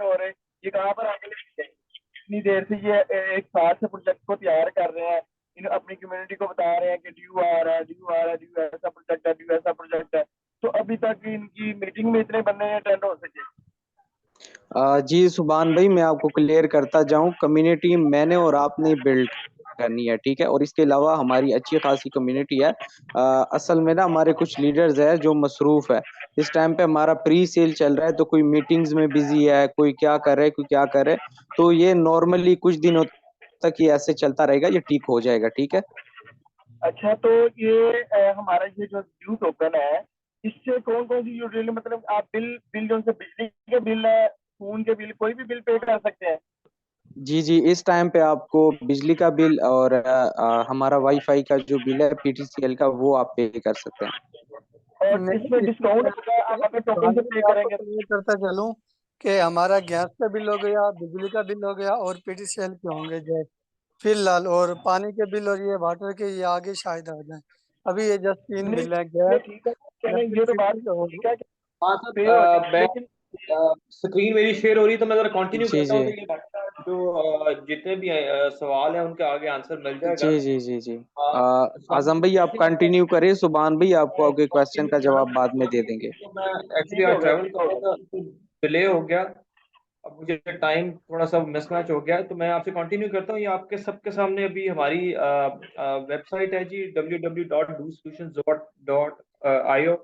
हो रहे, ये कहाँ पर आगे लेके जाएंगे? इतनी देर से ये एक साल से प्रोजेक्ट को तैयार कर रहे हैं, इन अपनी कम्युनिटी को बता रहे हैं कि ड्यू आ रहा है, ड्यू आ रहा है, ड्यू ऐसा प्रोजेक्ट है, ड्यू ऐसा प्रोजेक्ट है, तो अभी तक इनकी मीटिंग में इतने बंदे अटेंड हो सके? जी सुभान भाई, मैं आपको क्लियर करता जाऊं, कम्युनिटी मैंने और आपने बिल्ड करनी है, ठीक है। और इसके अलावा हमारी अच्छी खासी कम्युनिटी है। असल में ना हमारे कुछ लीडर्स है जो मसरूफ है। इस टाइम पे हमारा प्री सेल चल रहा है, तो कोई मीटिंग्स में बिजी है, कोई क्या कर रहा है, कोई क्या कर रहा है। तो ये नॉर्मली कुछ दिनों तक ये ऐसे चलता रहेगा, ये ठीक हो जाएगा, ठीक है। अच्छा, तो ये हमारा ये जो ड्यू टोकन है, इससे कौन कौन सी यूटिलिटी, मतलब आप बिल बिल जो से बिजली के बिल है, खून के बिल, कोई भी बिल पे कर सकते हैं? जी जी, इस टाइम पे आपको बिजली का बिल और हमारा वाईफाई का जो बिल है पीटीसीएल का, वो आप पे कर सकते हैं। और इसमें नहीं, इसमें डिस्काउंट क्या होगा आप अगर टोकन है, से पे मैं आपको करेंगे तो? क्लियर करता चलूं कि हमारा गैस का बिल हो गया, बिजली का बिल हो गया और पीटीसीएल के होंगे जो फिलहाल, और पानी के बिल और ये वाटर के ये आगे शायद आ जाए। अभी ये जस्ट तीन नहीं बिल है, नहीं, गैस, ठीक है, चलें, ये तो बात इलेक्ट्रिसिटी और ठीक है कि हाँ सर, पे हो जाएंगे, मैं लेकिन स्क्रीन मेरी शेयर हो रही है तो मैं जरा कंटिन्यू जी करता जी हूँ, तो ये जो जितने भी सवाल हैं उनके आगे आंसर मिल जाएगा। जी जी जी जी। आजम सवाल भाई आप जैसे कि कंटिन्यू करें, सुभान भाई आपको आगे क्वेश्चन कंटिन्यू का करना जवाब बाद में दे देंगे। तो मैं एक्चुअली ठीक हो आज गया, ट्रैवल ठीक कर हो रहा गया। था तो डिले हो गया। अब मुझे टाइम थोड़ा सा मिसमैच हो गया, तो मैं आपसे कंटिन्यू करता हूँ। ये आपके सबके सामने अभी हमारी वेबसाइट है जी, www.dosolutions.io,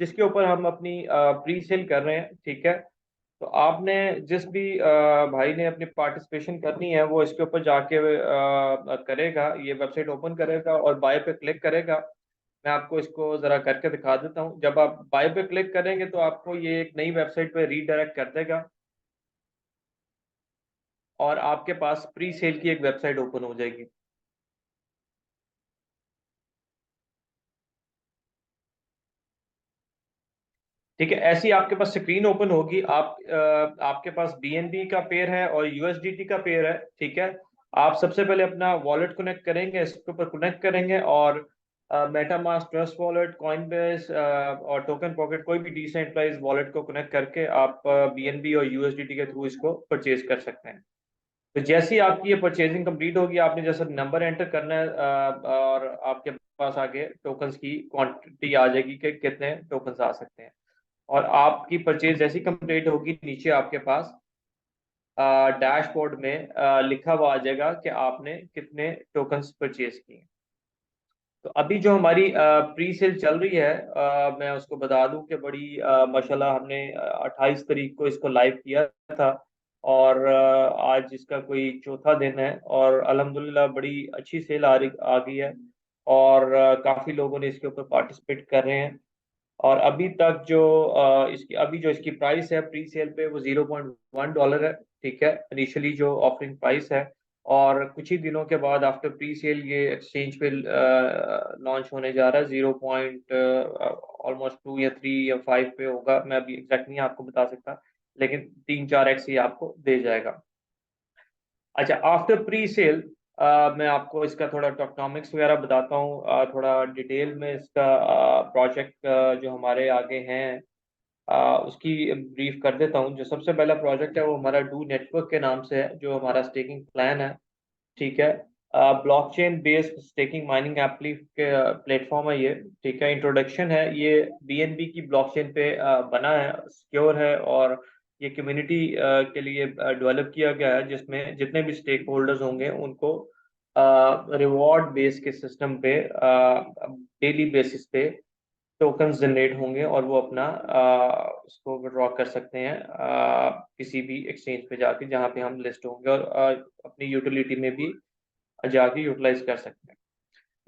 जिसके ऊपर हम अपनी प्री सेल कर रहे हैं, ठीक है। तो आपने जिस भी भाई ने अपनी पार्टिसिपेशन करनी है वो इसके ऊपर जाके करेगा, ये वेबसाइट ओपन करेगा और बाय पे क्लिक करेगा। मैं आपको इसको जरा करके दिखा देता हूँ। जब आप बाय पे क्लिक करेंगे तो आपको ये एक नई वेबसाइट पे रीडायरेक्ट कर देगा और आपके पास प्री सेल की एक वेबसाइट ओपन हो जाएगी। ठीक है, ऐसी आपके पास स्क्रीन ओपन होगी। आपके पास बीएनबी का पेयर है और यूएसडीटी का पेयर है, ठीक है। आप सबसे पहले अपना वॉलेट कनेक्ट करेंगे, इसके ऊपर कनेक्ट करेंगे और मेटामास्क, ट्रस्ट वॉलेट, कॉइनबेस और टोकन पॉकेट, कोई भी डिसेंट्रलाइज वॉलेट को कनेक्ट करके आप बीएनबी और यूएसडीटी के थ्रू इसको परचेज कर सकते हैं। तो जैसे ही आपकी ये परचेजिंग कंप्लीट होगी, आपने जैसे नंबर एंटर करना है और आपके पास आगे टोकन्स की क्वांटिटी आ जाएगी कि कितने टोकन्स आ सकते हैं। और आपकी परचेज जैसी कंप्लीट होगी, नीचे आपके पास डैशबोर्ड में लिखा हुआ आ जाएगा कि आपने कितने टोकन्स परचेज किए। तो अभी जो हमारी प्री सेल चल रही है, मैं उसको बता दूं कि बड़ी माशाल्लाह हमने 28 तारीख को इसको लाइव किया था और आज इसका कोई चौथा दिन है और अल्हम्दुलिल्लाह बड़ी अच्छी सेल आ गई है और काफ़ी लोगों ने इसके ऊपर पार्टिसिपेट कर रहे हैं। और अभी तक जो इसकी प्राइस है प्री सेल पे, वो $0.1 है, ठीक है, इनिशियली जो ऑफरिंग प्राइस है। और कुछ ही दिनों के बाद आफ्टर प्री सेल ये एक्सचेंज पे लॉन्च होने जा रहा है। 0. ऑलमोस्ट 2 या 3 या 5 पे होगा, मैं अभी एग्जैक्ट नहीं आपको बता सकता, लेकिन 3-4x ये आपको दे जाएगा। अच्छा, आफ्टर प्री सेल मैं आपको इसका थोड़ा टॉक्नॉमिक्स वगैरह बताता हूँ, थोड़ा डिटेल में इसका प्रोजेक्ट जो हमारे आगे हैं उसकी ब्रीफ कर देता हूँ। जो सबसे पहला प्रोजेक्ट है वो हमारा डू नेटवर्क के नाम से है, जो हमारा स्टेकिंग प्लान है, ठीक है। Blockchain based staking mining platform है ये, ठीक है। इंट्रोडक्शन है, ये बीएनबी की ब्लॉकचेन पे बना है, सिक्योर है और ये कम्युनिटी के लिए डेवलप किया गया है, जिसमें जितने भी स्टेक होल्डर्स होंगे उनको रिवॉर्ड बेस के सिस्टम पे डेली बेसिस पे टोकन्स जनरेट होंगे और वो अपना उसको विड्रॉ कर सकते हैं किसी भी एक्सचेंज पे जाके जहाँ पे हम लिस्ट होंगे और अपनी यूटिलिटी में भी जाके यूटिलाइज कर सकते हैं।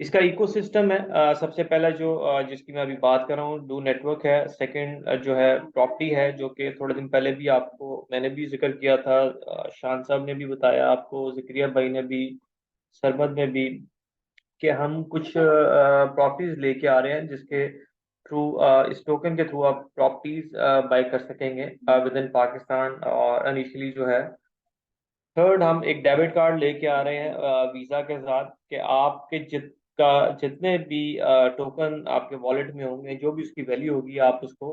इसका इकोसिस्टम है, सबसे पहला जो जिसकी मैं अभी बात कर रहा हूँ डू नेटवर्क है। सेकंड जो है प्रॉपर्टी है, जो कि थोड़े दिन पहले भी आपको मैंने भी जिक्र किया था, शान साहब ने भी बताया आपको, जिक्रिया भाई ने भी, सरमद ने भी, कि हम कुछ प्रॉपर्टीज लेके आ रहे हैं जिसके थ्रू इस टोकन के थ्रू आप प्रॉपर्टीज बाय कर सकेंगे विद इन पाकिस्तान। और इनिशियली जो है थर्ड, हम एक डेबिट कार्ड लेके आ रहे हैं वीज़ा के साथ, कि आपके जितने भी टोकन आपके वॉलेट में होंगे, जो भी उसकी वैल्यू होगी, आप उसको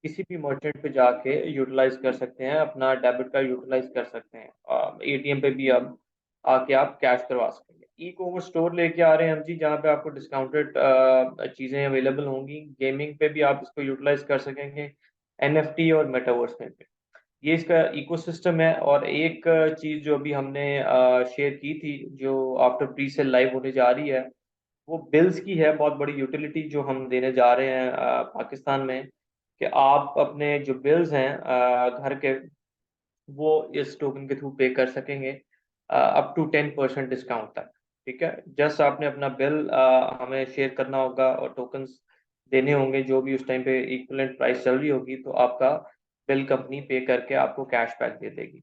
किसी भी मर्चेंट पे जाके यूटिलाइज कर सकते हैं, अपना डेबिट कार्ड यूटिलाइज कर सकते हैं। एटीएम पे भी अब आके आप कैश करवा सकेंगे। ई कॉमर्स स्टोर लेके आ रहे हैं हम जी, जहाँ पे आपको डिस्काउंटेड चीज़ें अवेलेबल होंगी। गेमिंग पे भी आप इसको यूटिलाइज कर सकेंगे, एनएफटी और मेटावर्स में भी। ये इसका इकोसिस्टम है। और एक चीज़ जो अभी हमने शेयर की थी, जो आफ्टर प्री सेल लाइव होने जा रही है, वो बिल्स की है। बहुत बड़ी यूटिलिटी जो हम देने जा रहे हैं पाकिस्तान में, कि आप अपने जो बिल्स हैं घर के, वो इस टोकन के थ्रू पे कर सकेंगे अप टू 10% डिस्काउंट तक। ठीक है, जस्ट आपने अपना बिल हमें शेयर करना होगा और टोकन्स देने होंगे जो भी उस टाइम पे इक्विवेलेंट प्राइस चल रही होगी, तो आपका बिल कंपनी पे करके आपको कैश बैक दे देगी।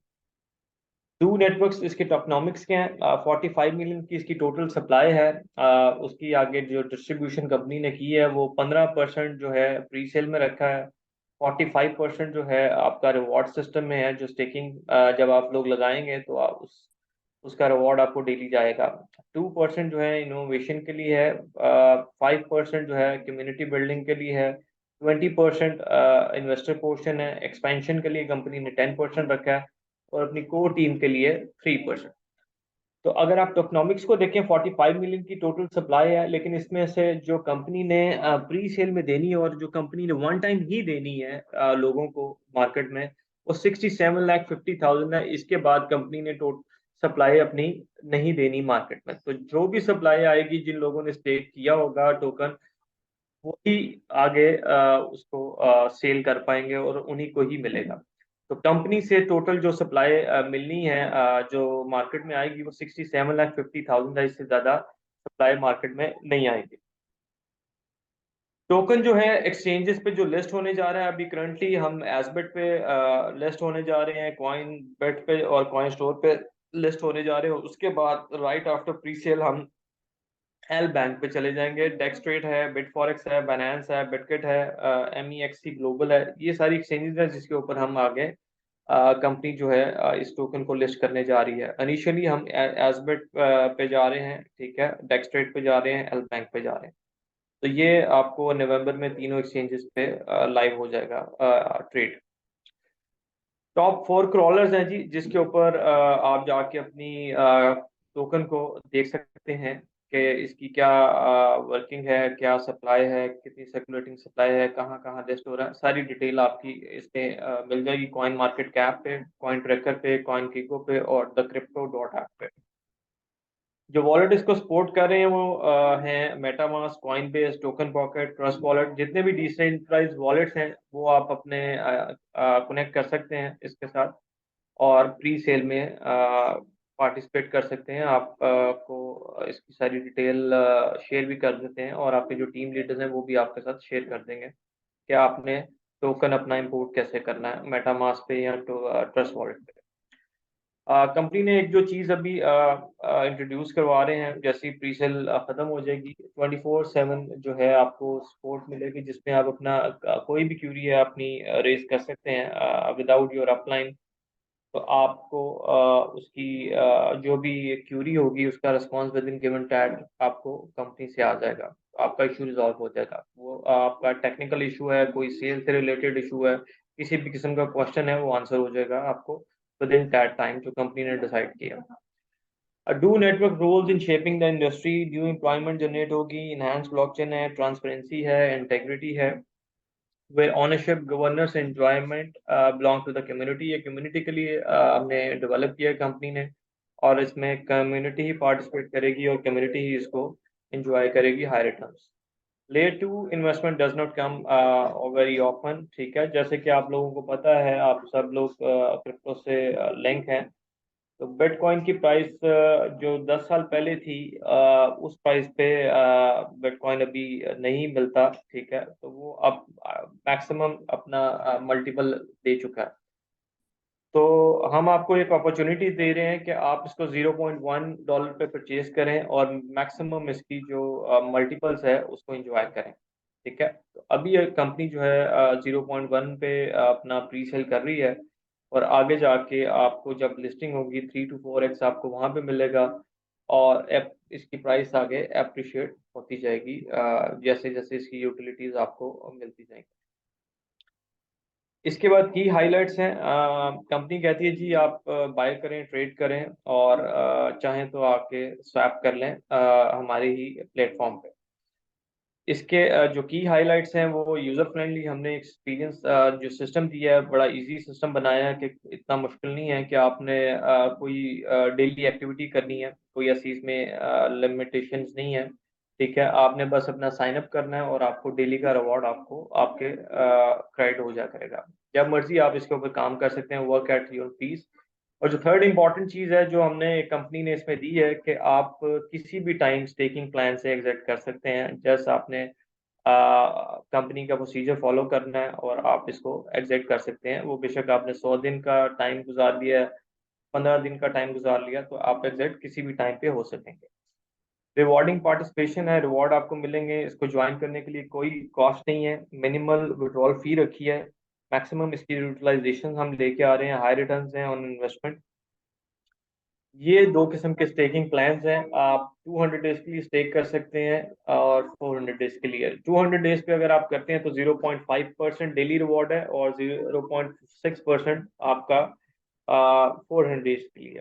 टू नेटवर्क्स, इसके टॉकनॉमिक्स क्या है? 45 मिलियन की इसकी टोटल सप्लाई है। उसकी आगे जो डिस्ट्रीब्यूशन कंपनी ने की है वो 15% जो है प्री सेल में रखा है। 45% जो है आपका रिवॉर्ड सिस्टम में है, जो स्टेकिंग जब आप लोग लगाएंगे तो आप उसका रिवॉर्ड आपको डेली जाएगा। 2% जो है इनोवेशन के लिए है, 5% जो है कम्युनिटी बिल्डिंग के लिए है, 20% इन्वेस्टर पोर्शन है, एक्सपेंशन के लिए कंपनी ने 10% रखा है, और अपनी कोर टीम के लिए 3%। तो अगर आप टोकनॉमिक्स को देखें, 45 मिलियन की टोटल सप्लाई है, लेकिन इसमें से जो कंपनी ने प्री सेल में देनी है और जो कंपनी ने वन टाइम ही देनी है लोगों को मार्केट में, वो 67,50,000 है। इसके बाद कंपनी ने सप्लाई अपनी नहीं देनी मार्केट में। तो जो भी सप्लाई आएगी, जिन लोगों ने स्टेक किया होगा टोकन, वही आगे उसको सेल कर पाएंगे और उन्हीं को ही मिलेगा। तो कंपनी से टोटल जो सप्लाई मिलनी है जो मार्केट में आएगी, वो 67,50,000 है। इससे ज़्यादा सप्लाई मार्केट में नहीं आएगी। टोकन जो है एक्सचेंजेस पे जो लिस्ट होने जा रहा है, अभी करंटली हम एसबेट पे लिस्ट होने जा रहे हैं, कॉइन बेट पे और कॉइन स्टोर पे लिस्ट होने जा रहे हैं। उसके बाद राइट आफ्टर प्री सेल हम एल बैंक पे चले जाएंगे। डेक्सट्रेट है, बिटफॉरेक्स है, बाइनेंस है, बिटकिट है, MEXC ग्लोबल है। ये सारी एक्सचेंजेस हैं जिसके ऊपर हम आगे कंपनी जो है इस टोकन को लिस्ट करने जा रही है। इनिशियली हम एसबेट पे जा रहे हैं, ठीक है, डेक्सट्रेट पे जा रहे हैं, एल बैंक पे जा रहे हैं। तो ये आपको नवंबर में तीनों एक्सचेंजेस पे लाइव हो जाएगा ट्रेड। टॉप 4 क्रॉलर्स हैं जी, जिसके ऊपर आप जाके अपनी टोकन को देख सकते हैं कि इसकी क्या वर्किंग है, क्या सप्लाई है, कितनी सर्कुलेटिंग सप्लाई है, कहाँ कहाँ लिस्ट हो रहा है। सारी डिटेल आपकी इसमें मिल जाएगी कॉइन मार्केट कैप पे, कॉइन ट्रैकर पे, कॉइन किको पे और द क्रिप्टो डॉट ऐप पे। जो वॉलेट इसको सपोर्ट कर रहे हैं वो हैं MetaMask, Coinbase, token pocket, trust wallet. जितने भी डिसेंट्रलाइज्ड वॉलेट्स हैं वो आप अपने कनेक्ट कर सकते हैं इसके साथ, और प्री सेल में पार्टिसिपेट कर सकते हैं। आप को इसकी सारी डिटेल शेयर भी कर देते हैं, और आपके जो टीम लीडर्स हैं वो भी आपके साथ शेयर कर देंगे कि आपने टोकन अपना इंपोर्ट कैसे करना है मेटामास्क पे या ट्रस्ट वॉलेट पे। कंपनी ने एक जो चीज़ अभी इंट्रोड्यूस करवा रहे हैं, जैसी प्री सेल ख़त्म हो जाएगी, 24/7 जो है आपको सपोर्ट मिलेगी, जिसमें आप अपना कोई भी क्यूरी है अपनी रेज कर सकते हैं विदाउट योर अपलाइन। तो आपको उसकी जो भी क्यूरी होगी उसका response with in given time आपको कंपनी से आ जाएगा। आपका इशू रिजॉल्व हो जाएगा। वो आपका टेक्निकल इशू है, कोई सेल से रिलेटेड इशू है, किसी भी किस्म का क्वेश्चन है, वो आंसर हो जाएगा आपको विद इन दैट टाइम जो कंपनी ने डिसाइड किया। Do network roles in shaping the industry, new employment generate होगी, इनहेंस ब्लॉकचेन है, ट्रांसपेरेंसी है, इंटेग्रिटी है, where ownership, governance, enjoyment belong to the community। ये कम्युनिटी के लिए हमने डेवलप किया है कंपनी ने, और इसमें कम्युनिटी ही पार्टिसिपेट करेगी और कम्युनिटी ही इसको एंजॉय करेगी high returns. Layer 2 investment does not come very often. ठीक है, जैसे कि आप लोगों को पता है, आप सब लोग क्रिप्टो से लिंक हैं। तो बिटकॉइन की प्राइस जो 10 साल पहले थी, उस प्राइस पे बिटकॉइन अभी नहीं मिलता। ठीक है, तो वो अब मैक्सिमम अपना मल्टीपल दे चुका है। तो हम आपको एक अपॉर्चुनिटी दे रहे हैं कि आप इसको $0.1 पे परचेज करें और मैक्सिमम इसकी जो मल्टीपल्स है उसको एंजॉय करें। ठीक है, तो अभी ये कंपनी जो है 0.1 पे अपना प्री सेल कर रही है, और आगे जाके आपको जब लिस्टिंग होगी 3 to 4x आपको वहाँ पे मिलेगा, और इसकी प्राइस आगे अप्रिशिएट होती जाएगी जैसे जैसे इसकी यूटिलिटीज आपको मिलती जाएंगी। इसके बाद की हाइलाइट्स हैं। कंपनी कहती है जी आप बाय करें, ट्रेड करें, और चाहें तो आके स्वैप कर लें हमारे ही प्लेटफॉर्म पे। इसके जो की हाइलाइट्स हैं वो यूज़र फ्रेंडली, हमने एक्सपीरियंस जो सिस्टम दिया है बड़ा इजी सिस्टम बनाया है कि इतना मुश्किल नहीं है कि आपने कोई डेली एक्टिविटी करनी है, कोई ऐसी इसमें लिमिटेशंस नहीं है। ठीक है, आपने बस अपना साइन अप करना है और आपको डेली का रिवॉर्ड आपको आपके क्रेडिट हो जा करेगा। जब मर्जी आप इसके ऊपर काम कर सकते हैं, वर्क एट योर पीस। और जो थर्ड इंपॉर्टेंट चीज़ है जो हमने कंपनी ने इसमें दी है कि आप किसी भी टाइम स्टेकिंग प्लान से एग्जिट कर सकते हैं। जैसे आपने कंपनी का प्रोसीजर फॉलो करना है और आप इसको एग्जिट कर सकते हैं। वो बेशक आपने 100 दिन का टाइम गुजार लिया है, 15 दिन का टाइम गुजार लिया, तो आप एग्जिट किसी भी टाइम पे हो सकेंगे। रिवॉर्डिंग पार्टिसिपेशन है, रिवॉर्ड आपको मिलेंगे। इसको ज्वाइन करने के लिए कोई कॉस्ट नहीं है, मिनिमल विड्रॉल फी रखी है, मैक्सिमम इसकी यूटिलाइजेशन हम लेके आ रहे हैं, हाई रिटर्न्स हैं ऑन इन्वेस्टमेंट। ये दो किस्म के स्टेकिंग प्लान्स हैं। आप 200 डेज के लिए स्टेक कर सकते हैं और 400 डेज के लिए। 200 डेज पे अगर आप करते हैं तो 0.5% डेली रिवॉर्ड है और 0.6% आपका 400 डेज के लिए।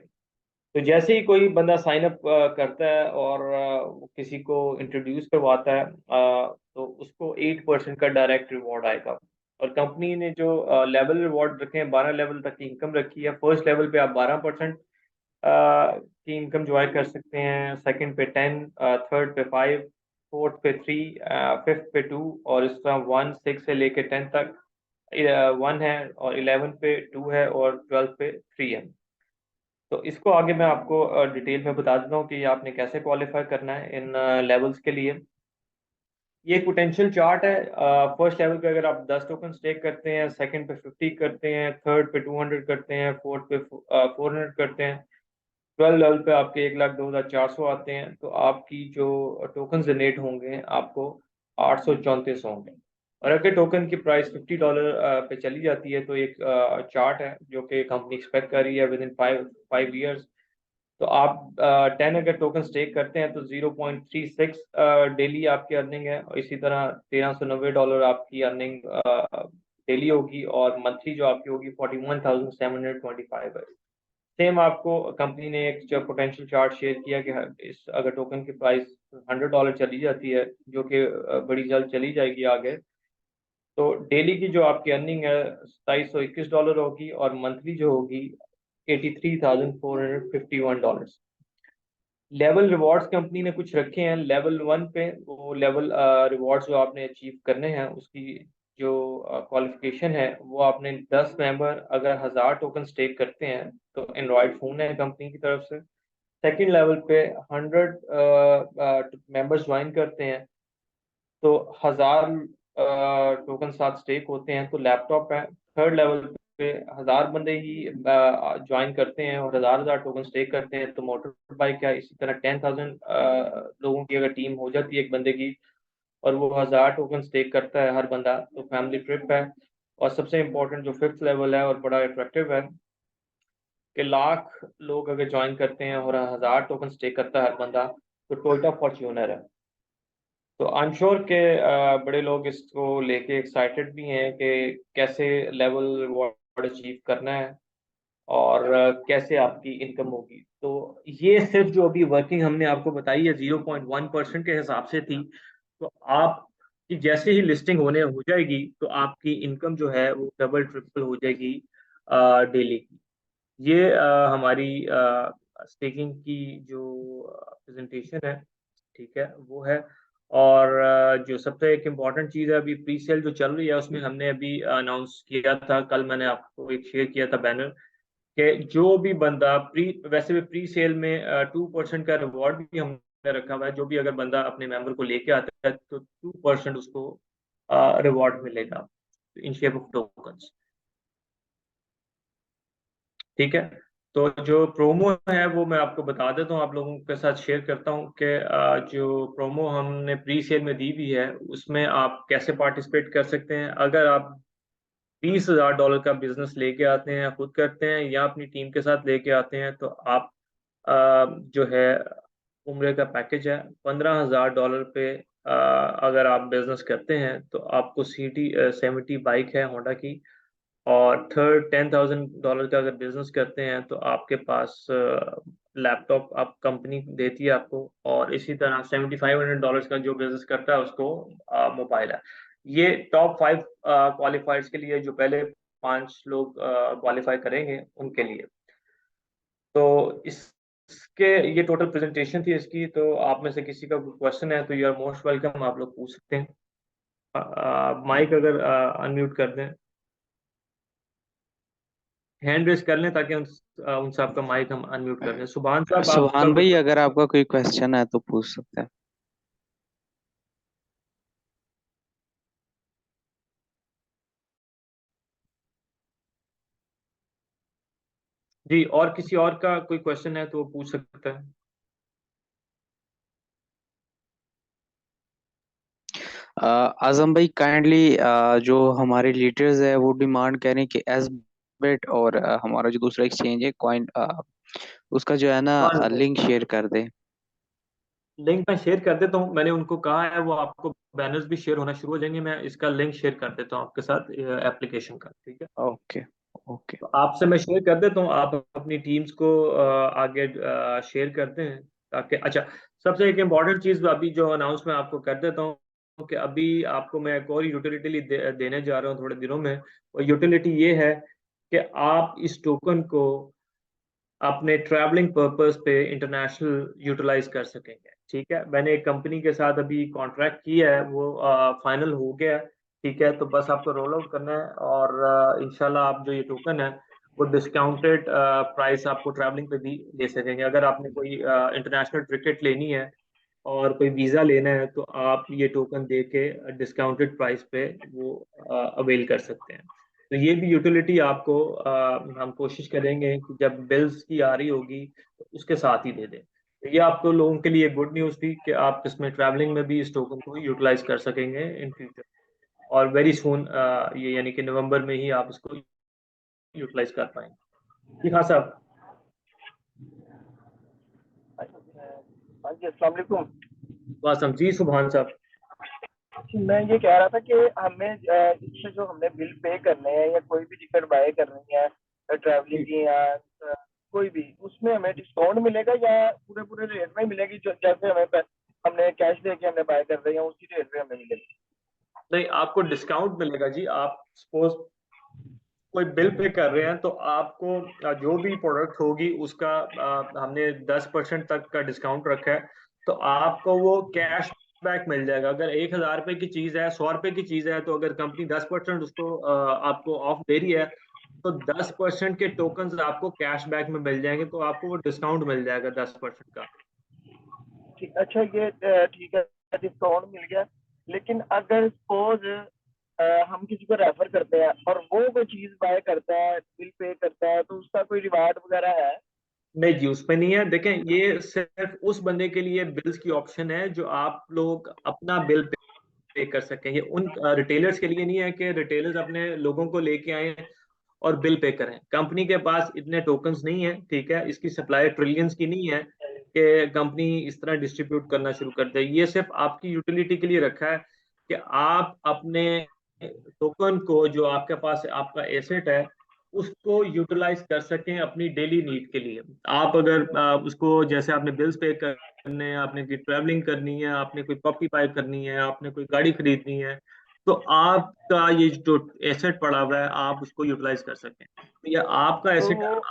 तो जैसे ही कोई बंदा साइन अप करता है और वो किसी को इंट्रोड्यूस करवाता है तो उसको 8% का डायरेक्ट रिवॉर्ड आएगा। और कंपनी ने जो लेवल रिवॉर्ड रखे हैं, 12 लेवल तक की इनकम रखी है। फर्स्ट लेवल पे आप 12% की इनकम ज्वाइन कर सकते हैं, सेकंड पे 10, थर्ड पे 5, फोर्थ पे 3, फिफ्थ पे 2, और इस तरह 1, 6 से लेके 10 तक 1 है, और 11 पे 2 है, और 12 पे 3 है। तो इसको आगे मैं आपको डिटेल में बता देता हूँ कि ये आपने कैसे क्वालिफाई करना है इन लेवल्स के लिए। ये एक पोटेंशियल चार्ट है। फर्स्ट लेवल पे अगर आप 10 टोकन स्टेक करते हैं, सेकंड पे 50 करते हैं, थर्ड पे 200 करते हैं, फोर्थ पे 400 करते हैं, 12 लेवल पे आपके 1,02,400 आते हैं, तो आपकी जो टोकन जनरेट होंगे आपको 834 होंगे। और अगर टोकन की प्राइस $50 पे चली जाती है तो एक चार्ट है जो कि कंपनी एक्सपेक्ट कर रही है विद इन 5 ईयर्स। तो आप 10 अगर टोकन स्टेक करते हैं तो 0.36 डेली आपकी अर्निंग है, और इसी तरह $1390 आपकी अर्निंग डेली होगी, और मंथली जो आपकी होगी 41,725 है। सेम आपको कंपनी ने एक जो पोटेंशियल चार्ट शेयर किया कि इस अगर टोकन की प्राइस $100 चली जाती है, जो कि बड़ी जल्द चली जाएगी आगे, तो डेली की जो आपकी अर्निंग है $2721 होगी, और मंथली जो होगी $83,451। लेवल रिवॉर्ड्स कंपनी ने कुछ रखे हैं। लेवल 1 पे वो लेवल रिवॉर्ड्स जो आपने अचीव करने हैं उसकी जो क्वालिफिकेशन है वो आपने 10 मेंबर अगर 1000 टोकन स्टेक करते हैं तो एंड्रॉयड फ़ोन है कंपनी की तरफ से। सेकंड लेवल पे 100 मेंबर्स ज्वाइन करते हैं तो 1000 टोकन साथ स्टेक होते हैं तो लैपटॉप है। थर्ड लेवल पे 1000 बंदे ही ज्वाइन करते हैं और 1000 टोकन स्टेक करते हैं तो मोटर बाइक है। इसी तरह 10,000 लोगों की अगर टीम हो जाती है एक बंदे की और वो 1000 टोकन स्टेक करता है हर बंदा, तो फैमिली ट्रिप है। और सबसे इम्पोर्टेंट जो फिफ्थ लेवल है और बड़ा अट्रैक्टिव है कि 1,00,000 लोग अगर ज्वाइन करते हैं और 1000 टोकन स्टेक करता है हर बंदा, तो टोयोटा फॉर्च्यूनर है। तो आई एम श्योर के बड़े लोग इसको लेके एक्साइटेड भी हैं कि कैसे लेवल रिवॉर्ड अचीव करना है और कैसे आपकी इनकम होगी। तो ये सिर्फ जो अभी वर्किंग हमने आपको बताई है 0.1% के हिसाब से थी। तो आप की जैसे ही लिस्टिंग होने हो जाएगी तो आपकी इनकम जो है वो डबल ट्रिपल हो जाएगी डेली की। ये हमारी स्टेकिंग की जो प्रेजेंटेशन है, ठीक है, वो है। और जो सबसे एक इम्पॉर्टेंट चीज़ है, अभी प्री सेल जो चल रही है उसमें हमने अभी अनाउंस किया था, कल मैंने आपको एक शेयर किया था बैनर, कि जो भी बंदा वैसे भी प्री सेल में 2% का रिवॉर्ड भी हमने रखा हुआ है। जो भी अगर बंदा अपने मेंबर को लेके आता है तो 2% उसको रिवॉर्ड मिलेगा इन शेप ऑफ टोकन्स। ठीक है, तो जो प्रोमो है वो मैं आपको बता देता हूँ, आप लोगों के साथ शेयर करता हूँ कि जो प्रोमो हमने प्री सेल में दी हुई है उसमें आप कैसे पार्टिसिपेट कर सकते हैं। अगर आप $20,000 का बिजनेस लेके आते हैं, खुद करते हैं या अपनी टीम के साथ लेके आते हैं, तो आप जो है उम्रे का पैकेज है $15,000 पे। अगर आप बिजनेस करते हैं तो आपको CT 70 बाइक है होंडा की, और थर्ड $10,000 का अगर बिजनेस करते हैं तो आपके पास लैपटॉप आप कंपनी देती है आपको, और इसी तरह $7,500 का जो बिजनेस करता है उसको मोबाइल है। ये टॉप 5 क्वालिफाइड्स के लिए, जो पहले 5 लोग क्वालिफाई करेंगे उनके लिए। तो इसके ये टोटल प्रेजेंटेशन थी इसकी। तो आप में से किसी का क्वेश्चन है तो यू आर मोस्ट वेलकम, आप लोग पूछ सकते हैं। माइक अगर अनम्यूट कर दें, हैंड रेस कर लें ताकि उन सब का माइक हम अनम्यूट कर दें। सुभान साहब, आपका सुभान कोई भाई, अगर आपका कोई क्वेश्चन है तो पूछ सकते हैं। जी, और किसी और का कोई क्वेश्चन है तो वो पूछ सकता है। आजम भाई, काइंडली जो हमारे लीडर्स है वो डिमांड कर रहे हैं कि एसबेट और हमारा जो दूसरा एक्सचेंज है कॉइन, उसका जो है ना लिंक शेयर कर दे। लिंक मैं शेयर कर देता हूँ, मैंने उनको कहा है, वो आपको बैनर्स भी शेयर होना शुरू हो जाएंगे। मैं इसका लिंक शेयर कर देता हूँ आपके साथ एप्लीकेशन का, ठीक है। Okay okay. तो आपसे मैं शेयर कर देता हूँ, आप अपनी टीम्स को आगे शेयर करते हैं ताकि। अच्छा, सबसे एक इम्पॉर्टेंट चीज़ अभी जो अनाउंस मैं आपको कर देता हूँ कि अभी आपको मैं एक और यूटिलिटी देने जा रहा हूँ थोड़े दिनों में। और यूटिलिटी ये है कि आप इस टोकन को अपने ट्रैवलिंग पर्पस पे इंटरनेशनल यूटिलाइज कर सकेंगे, ठीक है। मैंने एक कंपनी के साथ अभी कॉन्ट्रैक्ट किया है, वो फाइनल हो गया है, ठीक है। तो बस आपको रोल आउट करना है, और इंशाल्लाह आप जो ये टोकन है वो डिस्काउंटेड प्राइस आपको ट्रैवलिंग पे भी ले सकेंगे। अगर आपने कोई इंटरनेशनल टिकट लेनी है और कोई वीज़ा लेना है तो आप ये टोकन दे के डिस्काउंटेड प्राइस पे वो अवेल कर सकते हैं। तो ये भी यूटिलिटी आपको हम कोशिश करेंगे कि जब बिल्स की आ रही होगी तो उसके साथ ही दे दें। तो ये आपको लोगों के लिए गुड न्यूज़ थी कि आप इसमें ट्रैवलिंग में भी इस टोकन को यूटिलाइज कर सकेंगे इन फ्यूचर। और वेरी सून, ये यानी कि नवंबर में ही आप इसको यूटिलाइज कर पाएंगे। जी हाँ साहब। हाँ जी, अस्सलाम वालेकुम। वासम जी, सुभान साहब। मैं ये कह रहा था कि हमें इससे जो हमने बिल पे करने हैं या कोई भी टिकट बाय करनी है ट्रैवलिंग की या कोई भी, उसमें हमें डिस्काउंट मिलेगा या पूरे पूरे रेट में मिलेगी? जो जैसे हमने कैश दे के हमने बाय कर रहे हैं उसी रेट पे हमें मिलेगी? नहीं, आपको डिस्काउंट मिलेगा जी। आप सपोज कोई बिल पे कर रहे हैं तो आपको जो भी प्रोडक्ट होगी उसका हमने 10% तक का डिस्काउंट रखा है। तो आपको वो कैश बैक मिल जाएगा। अगर 1,000 रुपए की चीज है, 100 रुपए की चीज है, तो अगर कंपनी 10% उसको आपको ऑफ दे रही है तो 10% के टोकन आपको कैश बैक में मिल जाएंगे। तो आपको वो डिस्काउंट मिल जाएगा 10% का। ठीक, अच्छा ये ठीक है, डिस्काउंट मिल गया। लेकिन अगर सपोज हम किसी को रेफर करते हैं और वो कोई चीज बाय करता है, बिल पे करता है, तो उसका कोई रिवार्ड वगैरह है? नहीं जी, उसमें नहीं है। देखें, ये सिर्फ उस बंदे के लिए बिल्स की ऑप्शन है जो आप लोग अपना बिल पे कर सकें। ये उन रिटेलर्स के लिए नहीं है कि रिटेलर्स अपने लोगों को लेके आए और बिल पे करें। कंपनी के पास इतने टोकन्स नहीं है, ठीक है। इसकी सप्लाई ट्रिलियंस की नहीं है कि कंपनी इस तरह डिस्ट्रीब्यूट करना शुरू कर दे। ये सिर्फ आपकी यूटिलिटी के लिए रखा है कि आप अपने टोकन को, जो आपके पास आपका एसेट है, उसको यूटिलाइज कर सकें अपनी डेली नीड के लिए। आप अगर उसको, जैसे आपने बिल्स पे करने हैं, आपने कोई ट्रैवलिंग करनी है, आपने कोई प्रॉपर्टी बाय करनी है, आपने कोई गाड़ी खरीदनी है, तो आपका ये जो एसेट पड़ा हुआ है आप उसको यूटिलाइज कर सकें। तो ये आपका तो एसेट, वो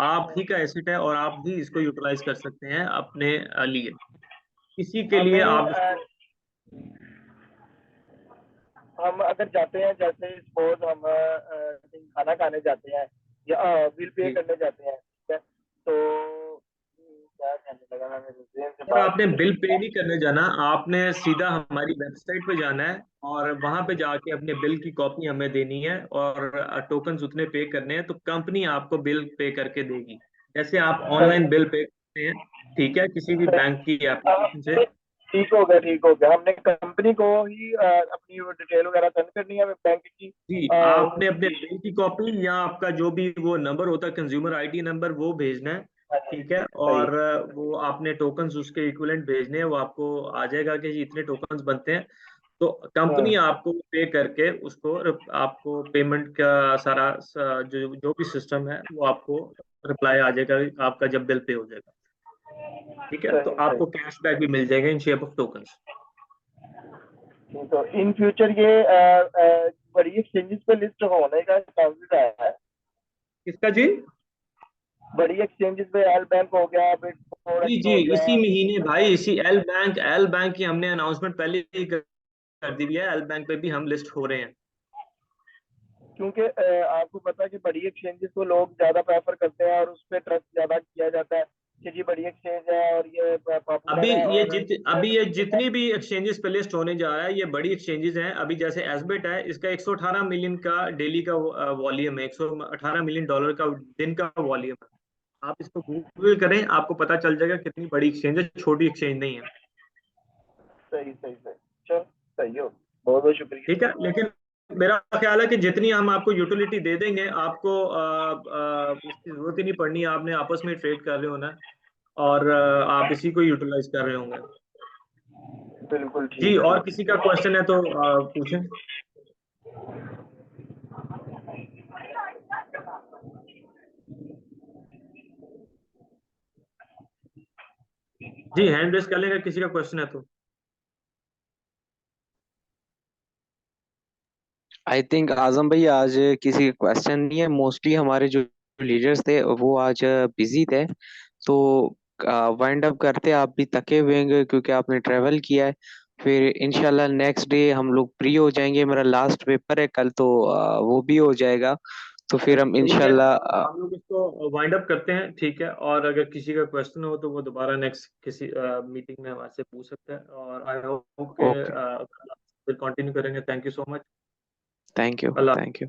आप ही का एसेट है और आप ही इसको यूटिलाइज कर सकते हैं अपने लिए। किसी के लिए हमें आप इसको। हम अगर जाते हैं, जैसे सपोज हम कहीं खाना खाने जाते हैं या बिल पे जी, करने जाते हैं, ठीक है, तो क्या कहने लगा मैं, मेरे ब्रेन से और बाहर आपने निकल बिल पे गया। नहीं करने जाना, आपने सीधा हमारी वेबसाइट पे जाना है और वहां पे जाके अपने बिल की कॉपी हमें देनी है और टोकन्स उतने पे करने हैं तो कंपनी आपको बिल पे करके देगी। जैसे आप सही ऑनलाइन बिल पे करते हैं, ठीक है, किसी भी सही। बैंक की एप्लीकेशन से। ठीक हो गया, ठीक हो गया। हमने कंपनी को ही अपनी वो डिटेल वगैरह सेंड करनी है बैंक की। जी, आपने अपने जी। बिल की कॉपी या आपका जो भी वो नंबर होता है, कंज्यूमर आईडी नंबर, वो भेजना है, हाँ जी, ठीक है। सही। और वो आपने टोकन्स उसके इक्विवेलेंट भेजने हैं, वो आपको आ जाएगा कि जी इतने टोकन्स बनते हैं। तो कंपनी आपको पे करके उसको आपको पेमेंट का सारा जो जो भी सिस्टम है वो आपको रिप्लाई आ जाएगा आपका जब बिल पे हो जाएगा। ठीक है, तो सही आपको कैशबैक भी मिल जाएगा इन शेप ऑफ टोकन्स। सही। तो इन फ्यूचर ये बड़ी एक्सचेंजेस पे लिस्ट होने का चांसेस है? किसका जी? बड़ी एक्सचेंजेस पे एल बैंक हो गया, जी बिटफोरेक्स जी, हो गया। इसी महीने भाई, इसी एल बैंक की हमने अनाउंसमेंट पहले ही कर दी हुई है। एल बैंक पे भी हम लिस्ट हो रहे हैं। क्योंकि आपको पता है कि बड़ी एक्सचेंजेस को लोग ज्यादा प्रेफर करते हैं और उस पर ट्रस्ट ज्यादा किया जाता है कि जी बड़ी एक्सचेंज है और ये अभी पॉपुलर है। ये और अभी ये जितनी भी एक्सचेंजेस पे लिस्ट होने जा रहा है, ये बड़ी एक्सचेंजेस हैं। अभी जैसे एसबेट है, इसका 118 मिलियन का डेली का वॉल्यूम है, $118 मिलियन का दिन का वॉल्यूम है। आप इसको गूगल करें, आपको पता चल जाएगा कितनी बड़ी एक्सचेंज है, छोटी एक्सचेंज नहीं है। सही सही सही। चल सही हो, बहुत बहुत शुक्रिया। ठीक है, लेकिन मेरा ख्याल है कि जितनी हम आपको यूटिलिटी दे देंगे, आपको इसकी जरूरत ही नहीं पड़नी। आपने आपस में ट्रेड कर रहे होना है और आप इसी को यूटिलाइज कर रहे होंगे। बिल्कुल जी, ठीक और ठीक किसी ठीक। का क्वेश्चन है तो पूछें। जी, हैंड रेस कर लेंगे किसी का क्वेश्चन है तो। आई थिंक आजम भाई आज किसी का क्वेश्चन नहीं है। मोस्टली हमारे जो लीडर्स थे वो आज बिजी थे, तो वाइंड अप करते। आप भी थके हुए होंगे क्योंकि आपने ट्रेवल किया है। फिर इंशाल्लाह नेक्स्ट डे हम लोग फ्री हो जाएंगे। मेरा लास्ट पेपर है कल, तो वो भी हो जाएगा। तो फिर हम ठीक है, इंशाल्लाह हम लोग इसको वाइंड अप करते हैं। ठीक है, और अगर किसी का क्वेश्चन हो तो वो दोबारा नेक्स्ट किसी मीटिंग में हमारे से पूछ सकते हैं। और आई होप के ओके, फिर कंटिन्यू करेंगे। Thank you so much. Thank you, Allah. Thank you.